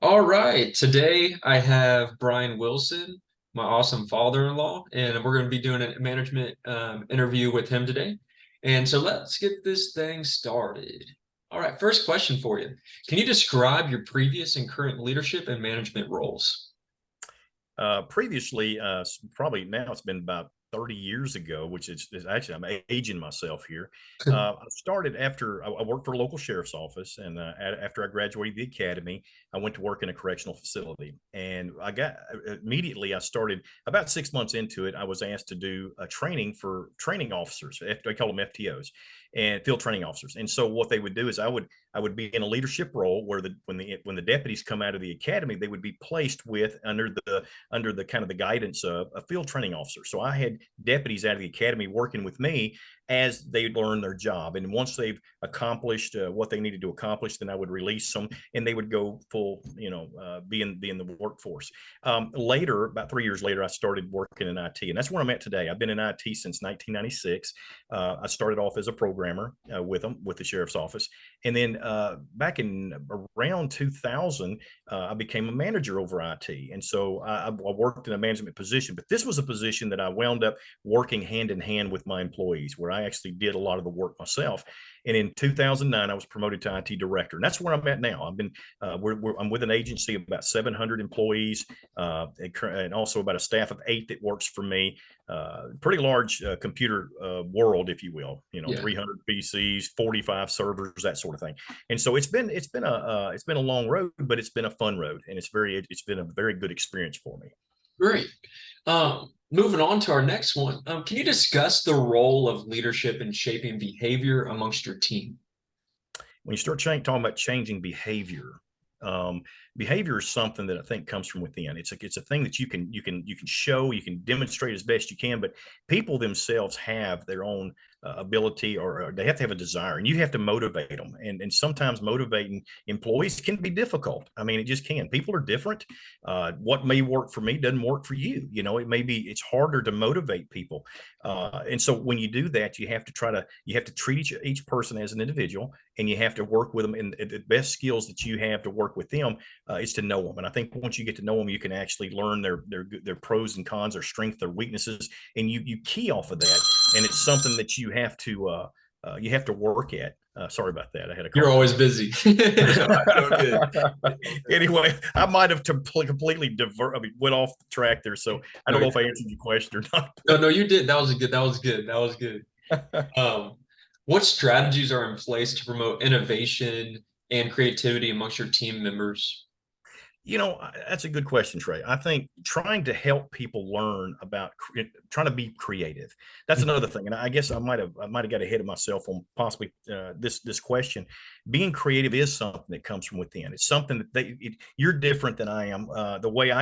All right. Today I have Brian Wilson, my awesome father-in-law, and we're going to be doing a management interview with him today. And so let's get this thing started. All right. First question for you. Can you describe your previous and current leadership and management roles? Previously, probably now it's been about 30 years ago, which is actually, I'm aging myself here. I started after I worked for a local sheriff's office, and after I graduated the academy, I went to work in a correctional facility. And I got immediately, I started about 6 months into it. I was asked to do a training for training officers. They call them FTOs and field training officers. And so what they would do is I would be in a leadership role where when the deputies come out of the academy, they would be placed with under the kind of the guidance of a field training officer. So I had deputies out of the academy working with me as they learn their job. And once they've accomplished what they needed to accomplish, then I would release them and they would go full, be in the workforce. Later, about 3 years later, I started working in IT, and that's where I'm at today. I've been in IT since 1996. I started off as a programmer with them with the sheriff's office, and then back in around 2000, I became a manager over IT. And so I worked in a management position, but this was a position that I wound up working hand in hand with my employees, where I actually did a lot of the work myself. And in 2009, I was promoted to IT director, and that's where I'm at now. I'm with an agency of about 700 employees, and also about a staff of 8 that works for me. Pretty large computer world, if you will. Yeah. 300 PCs, 45 servers, that sort of thing. And so it's been a long road, but it's been a fun road, and it's been a very good experience for me. Great. Moving on to our next one. Can you discuss the role of leadership in shaping behavior amongst your team? When you start talking about changing behavior, um, behavior is something that I think comes from within. It's a thing that you can show, you can demonstrate as best you can, but people themselves have their own ability, or they have to have a desire, and you have to motivate them. And sometimes motivating employees can be difficult. I mean, it just can. People are different. What may work for me doesn't work for you. It's harder to motivate people. And so when you do that, you have to treat each person as an individual, and you have to work with them. And the best skills that you have to work with them is to know them. And I think once you get to know them, you can actually learn their pros and cons, their strengths, their weaknesses, and you key off of that. And it's something that you have to work at. Sorry about that. I had a You're call always coming. busy. No, I feel good. Anyway, I might have completely went off the track there. So I No, don't know if I answered your question or not. no, you did. That was good. That was good. That was good. Um, what strategies are in place to promote innovation and creativity amongst your team members? That's a good question, Trey. I think trying to help people learn about trying to be creative. That's another thing. And I guess I might have got ahead of myself on possibly this question. Being creative is something that comes from within. It's something you're different than I am. The way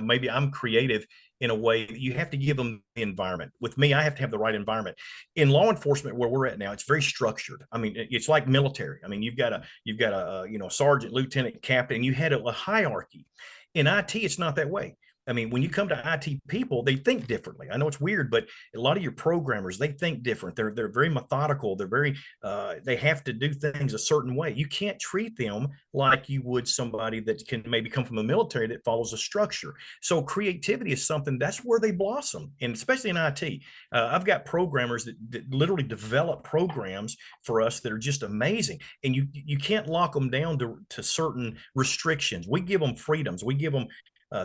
maybe I'm creative in a way that you have to give them the environment. With me, I have to have the right environment. In law enforcement, where we're at now, it's very structured. I mean, it's like military. I mean, you've got a sergeant, lieutenant, captain. You had a hierarchy. In IT, it's not that way. I mean, when you come to IT people, they think differently. I know it's weird, but a lot of your programmers, they think different. They're very methodical. They have to do things a certain way. You can't treat them like you would somebody that can maybe come from the military that follows a structure. So creativity is something that's where they blossom, and especially in IT. I've got programmers that literally develop programs for us that are just amazing, and you can't lock them down to certain restrictions. We give them freedoms. We give them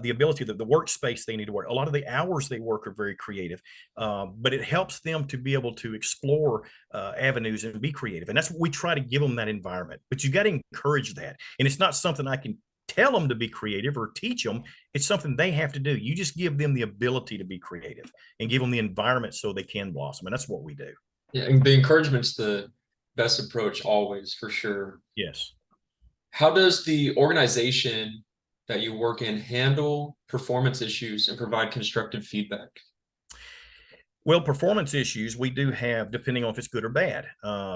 the ability, the workspace they need to work. A lot of the hours they work are very creative, but it helps them to be able to explore avenues and be creative. And that's what we try to give them, that environment. But you got to encourage that. And it's not something I can tell them to be creative or teach them. It's something they have to do. You just give them the ability to be creative and give them the environment so they can blossom. And that's what we do. Yeah, and the encouragement's the best approach always, for sure. Yes. How does the organization that you work in handle performance issues and provide constructive feedback? Well, performance issues we do have, depending on if it's good or bad.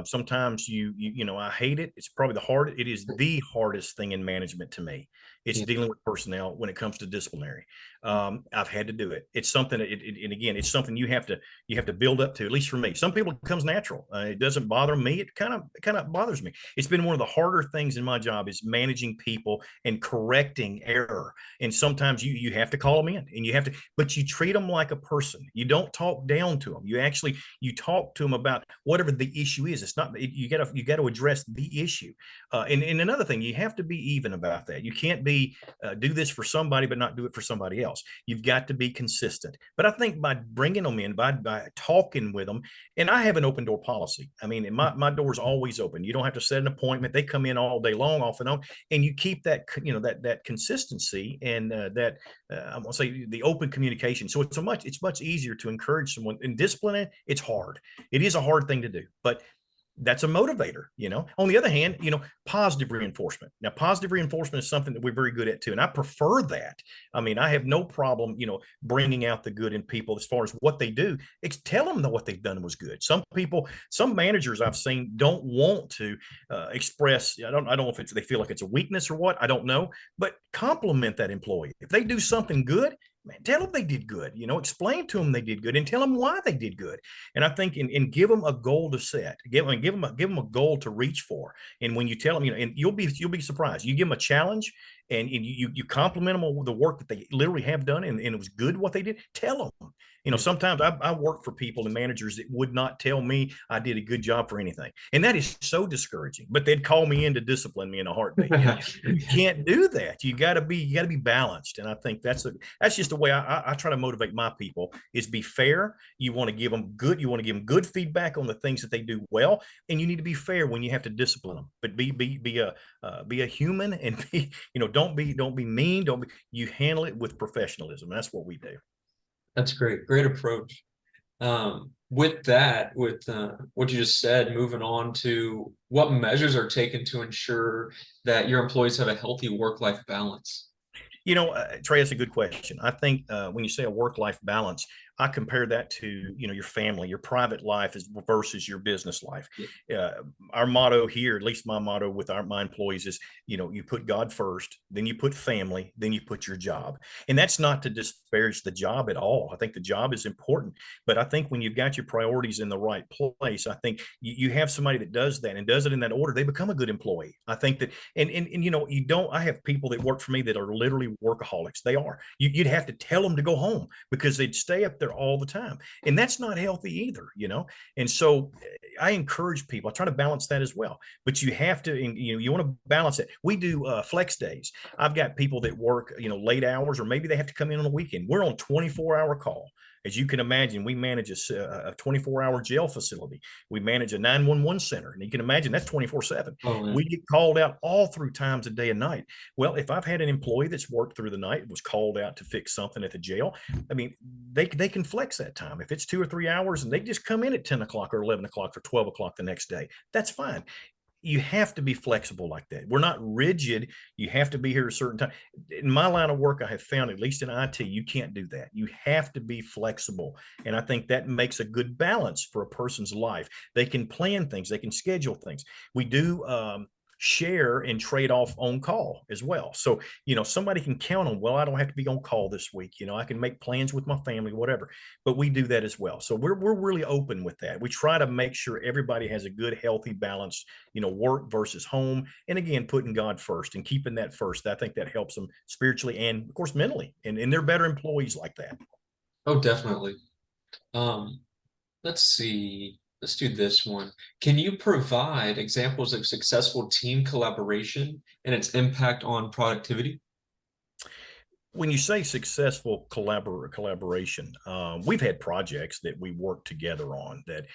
Sometimes I hate it. It's probably it is the hardest thing in management to me. It's Yeah. dealing with personnel when it comes to disciplinary. I've had to do it. It's something, and again, it's something you have to build up to. At least for me, some people it comes natural. It doesn't bother me. It kind of bothers me. It's been one of the harder things in my job is managing people and correcting error. And sometimes you have to call them in, and but you treat them like a person. You don't talk down to them. You talk to them about whatever the issue is. It's not you got to address the issue. And another thing, you have to be even about that. You can't be do this for somebody but not do it for somebody else. You've got to be consistent. But I think by bringing them in, by talking with them, and I have an open door policy. I mean, my door is always open. You don't have to set an appointment. They come in all day long, off and on, and you keep that consistency and that I'm gonna say the open communication. So it's much easier to encourage someone and discipline it. It's hard. It is a hard thing to do, but that's a motivator. On the other hand, positive reinforcement. Now, positive reinforcement is something that we're very good at too. And I prefer that. I mean, I have no problem, bringing out the good in people as far as what they do. Tell them that what they've done was good. Some managers I've seen don't want to express. I don't know if they feel like it's a weakness or what. I don't know, but compliment that employee. If they do something good, man, tell them they did good. Explain to them they did good and tell them why they did good. And I think and give them a goal to set. Give them a goal to reach for. And when you tell them, and you'll be surprised. You give them a challenge and you compliment them on the work that they literally have done and it was good what they did. Tell them. Sometimes I work for people and managers that would not tell me I did a good job for anything, and that is so discouraging. But they'd call me in to discipline me in a heartbeat. You can't do that. You got to be balanced, and I think that's just the way I try to motivate my people is be fair. You want to give them good feedback on the things that they do well, and you need to be fair when you have to discipline them. But be a human and don't be mean. You handle it with professionalism. That's what we do. That's great. Great approach. With that, with what you just said, moving on to what measures are taken to ensure that your employees have a healthy work-life balance. Trey, that's a good question. I think when you say a work-life balance, I compare that to your family, your private life versus your business life. Our motto here, at least my motto with my employees, is you put God first, then you put family, then you put your job, and that's not to disparage the job at all. I think the job is important, but I think when you've got your priorities in the right place, I think you have somebody that does that and does it in that order, they become a good employee. I think that, and you don't. I have people that work for me that are literally workaholics. They are. You'd have to tell them to go home because they'd stay up there all the time, and that's not healthy either. And so I encourage people. I try to balance that as well, but you have to, you want to balance it. We do flex days. I've got people that work late hours, or maybe they have to come in on a weekend. We're on 24-hour call. As you can imagine, we manage a 24-hour jail facility. We manage a 911 center, and you can imagine that's 24/7. Oh, We get called out all through times of day and night. Well, if I've had an employee that's worked through the night, was called out to fix something at the jail, I mean, they can flex that time. If it's 2 or 3 hours and they just come in at 10 o'clock or 11 o'clock or 12 o'clock the next day, that's fine. You have to be flexible like that. We're not rigid. You have to be here at a certain time. In my line of work, I have found, at least in IT, you can't do that. You have to be flexible. And I think that makes a good balance for a person's life. They can plan things, they can schedule things. We do share and trade off on call as well. So, somebody can count on, well, I don't have to be on call this week. I can make plans with my family, whatever, but we do that as well. So we're really open with that. We try to make sure everybody has a good, healthy balance, work versus home. And again, putting God first and keeping that first. I think that helps them spiritually and of course, mentally, and they're better employees like that. oh, definitely. Um, let's see. Let's do this one. Can you provide examples of successful team collaboration and its impact on productivity? When you say successful collaboration, we've had projects that we work together on, that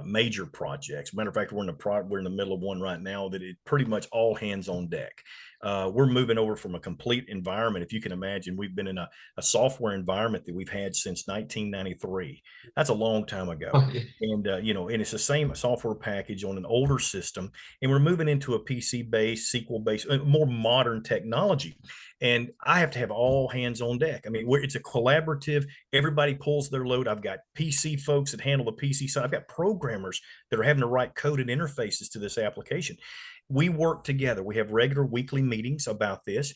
major projects. Matter of fact, we're in the middle of one right now that it pretty much all hands on deck. We're moving over from a complete environment. If you can imagine, we've been in a software environment that we've had since 1993. That's a long time ago. Oh, yeah. And it's the same software package on an older system, and we're moving into a PC based, SQL based, more modern technology. and I have to have all hands on deck. I mean, it's a collaborative. Everybody pulls their load. I've got PC folks that handle the PC side. I've got programmers that are having to write code and interfaces to this application. We work together. We have regular weekly meetings about this.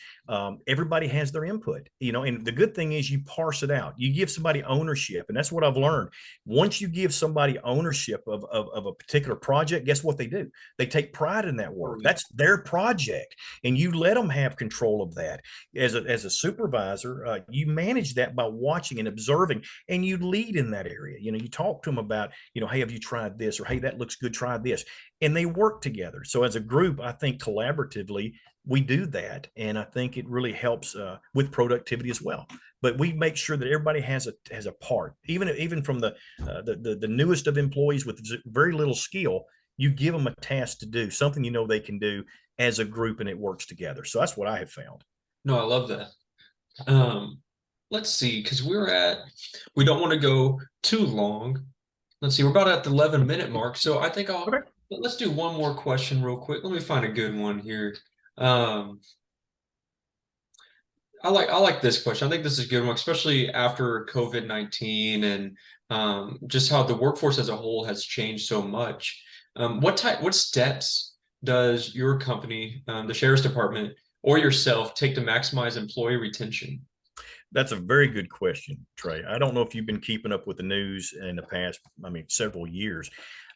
Everybody has their input, and the good thing is you parse it out. You give somebody ownership, and that's what I've learned. Once you give somebody ownership of a particular project, guess what they do? They take pride in that work. That's their project, and you let them have control of that. As a supervisor, you manage that by watching and observing, and you lead in that area. You talk to them about, hey, have you tried this? Or hey, that looks good, try this. And they work together. So as a group, I think collaboratively we do that, and I think it really helps with productivity as well. But we make sure that everybody has a part, even from the newest of employees with very little skill. You give them a task to do something they can do as a group, and it works together. So that's what I have found. No, I love that. Let's see, because we don't want to go too long. Let's see, we're about at the 11-minute mark, so I think Okay. let's do one more question real quick. Let me find a good one here. I like this question. I think this is a good one, especially after COVID-19 and just how the workforce as a whole has changed so much. What steps does your company, the sheriff's department, or yourself take to maximize employee retention? That's a very good question, Trey. I don't know if you've been keeping up with the news in the past, several years.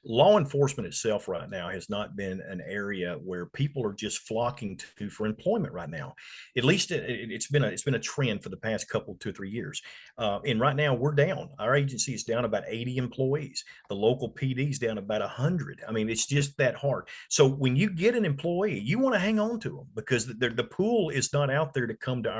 Law enforcement itself right now has not been an area where people are just flocking to for employment right now. At least it's been a trend for the past couple, 2 or 3 years. And right now we're down. Our agency is down about 80 employees. The local PD is down about 100. It's just that hard. So when you get an employee, you want to hang on to them because the pool is not out there to come to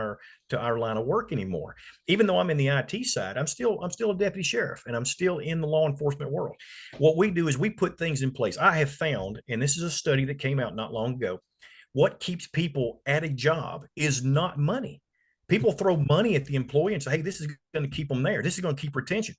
our line of work anymore. Even though I'm in the IT side, I'm still a deputy sheriff, and I'm still in the law enforcement world. What we do is we put things in place. I have found, and this is a study that came out not long ago, what keeps people at a job is not money. People throw money at the employee and say, hey, this is going to keep them there. This is going to keep retention.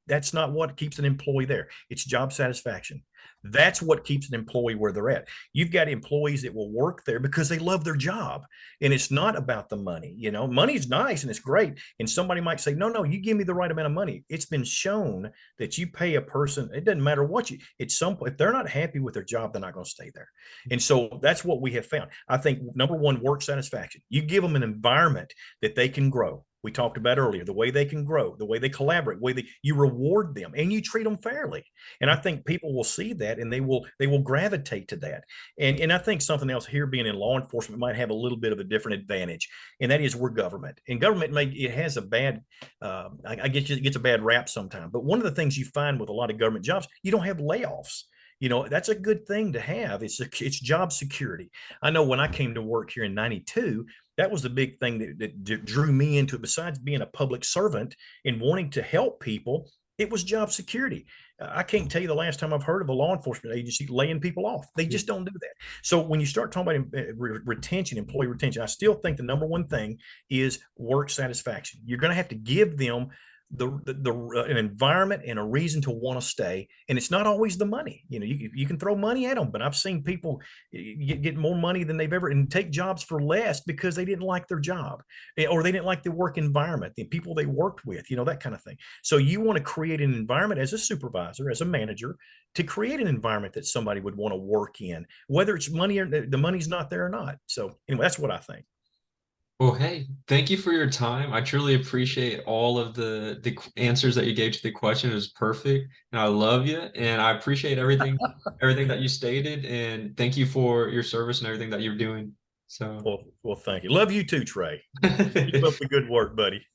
That's not what keeps an employee there. It's job satisfaction. That's what keeps an employee where they're at. You've got employees that will work there because they love their job, and it's not about the money. Money's nice and it's great. And somebody might say, no, you give me the right amount of money. It's been shown that you pay a person, it doesn't matter what if they're not happy with their job, they're not going to stay there. And so that's what we have found. I think number one, work satisfaction. You give them an environment that they can grow. We talked about earlier, the way they can grow, the way they collaborate, the way you reward them and you treat them fairly. And I think people will see that and they will gravitate to that. And I think something else here, being in law enforcement, might have a little bit of a different advantage. And that is we're government. And government it has a bad, I guess it gets a bad rap sometimes. But one of the things you find with a lot of government jobs, you don't have layoffs. That's a good thing to have. It's job security. I know when I came to work here in 92, that was the big thing that drew me into it. Besides being a public servant and wanting to help people, it was job security. I can't tell you the last time I've heard of a law enforcement agency laying people off. They just don't do that. So when you start talking about retention, employee retention, I still think the number one thing is work satisfaction. You're going to have to give them an environment and a reason to want to stay. And it's not always the money. You can throw money at them, but I've seen people get more money than they've ever and take jobs for less because they didn't like their job or they didn't like the work environment, the people they worked with, that kind of thing. So you want to create an environment as a supervisor, as a manager, to create an environment that somebody would want to work in, whether it's money or the money's not there or not. So anyway, that's what I think. Well, hey, thank you for your time. I truly appreciate all of the answers that you gave to the question. It was perfect, and I love you, and I appreciate everything that you stated, and thank you for your service and everything that you're doing. So, Well, thank you. Love you too, Trey. Keep up the good work, buddy.